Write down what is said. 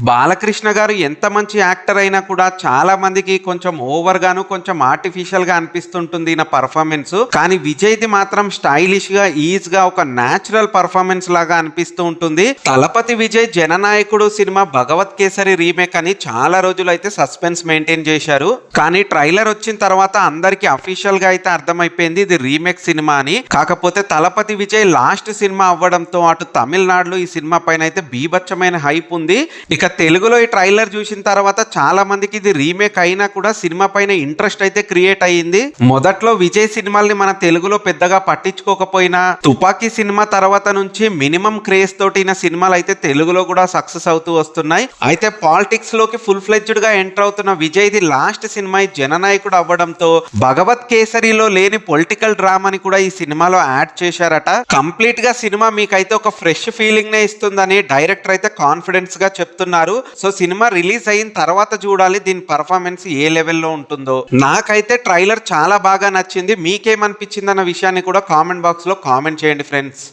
బాలకృష్ణ గారు ఎంత మంచి యాక్టర్ అయినా కూడా చాలా మందికి కొంచెం ఓవర్ గాను కొంచెం ఆర్టిఫిషియల్ గా అనిపిస్తుంటుంది నా పర్ఫార్మెన్స్. కానీ విజయ్ది మాత్రం స్టైలిష్ గా ఈజ్ గా ఒక నేచురల్ పర్ఫార్మెన్స్ లాగా అనిపిస్తూ ఉంటుంది. తలపతి విజయ్ జననాయకుడు సినిమా భగవత్ కేసరి రీమేక్ అని చాలా రోజులు అయితే సస్పెన్స్ మెయింటైన్ చేశారు. కానీ ట్రైలర్ వచ్చిన తర్వాత అందరికి అఫీషియల్ గా అయితే అర్థమైపోయింది ఇది రీమేక్ సినిమా అని. కాకపోతే తలపతి విజయ్ లాస్ట్ సినిమా అవ్వడంతో అటు తమిళనాడులో ఈ సినిమా పైన అయితే బీభత్సమైన హైప్ ఉంది. ఇక తెలుగులో ఈ ట్రైలర్ చూసిన తర్వాత చాలా మందికి ఇది రీమేక్ అయినా కూడా సినిమా పైన ఇంట్రెస్ట్ అయితే క్రియేట్ అయ్యింది. మొదట్లో విజయ్ సినిమాల్ని మన తెలుగులో పెద్దగా పట్టించుకోకపోయినా తుపాకీ సినిమా తర్వాత నుంచి మినిమం క్రేజ్ తోటి సినిమాలు అయితే తెలుగులో కూడా సక్సెస్ అవుతూ వస్తున్నాయి. అయితే పాలిటిక్స్ లోకి ఫుల్ ఫ్లెడ్జ్డ్ గా ఎంటర్ అవుతున్న విజయ్ ది లాస్ట్ సినిమా జననాయకుడు అవ్వడంతో భగవత్ కేసరిలో లేని పొలిటికల్ డ్రామాని కూడా ఈ సినిమాలో యాడ్ చేశారట. కంప్లీట్ గా సినిమా మీకైతే ఒక ఫ్రెష్ ఫీలింగ్ నే ఇస్తుందని డైరెక్టర్ అయితే కాన్ఫిడెన్స్ గా చెప్తున్నారు. సో సినిమా రిలీజ్ అయిన తర్వాత చూడాలి దీని పర్ఫార్మెన్స్ ఏ లెవెల్లో ఉంటుందో. నాకైతే ట్రైలర్ చాలా బాగా నచ్చింది. మీకేమనిపించింది అన్న విషయాన్ని కూడా కామెంట్ బాక్స్ లో కామెంట్ చేయండి ఫ్రెండ్స్.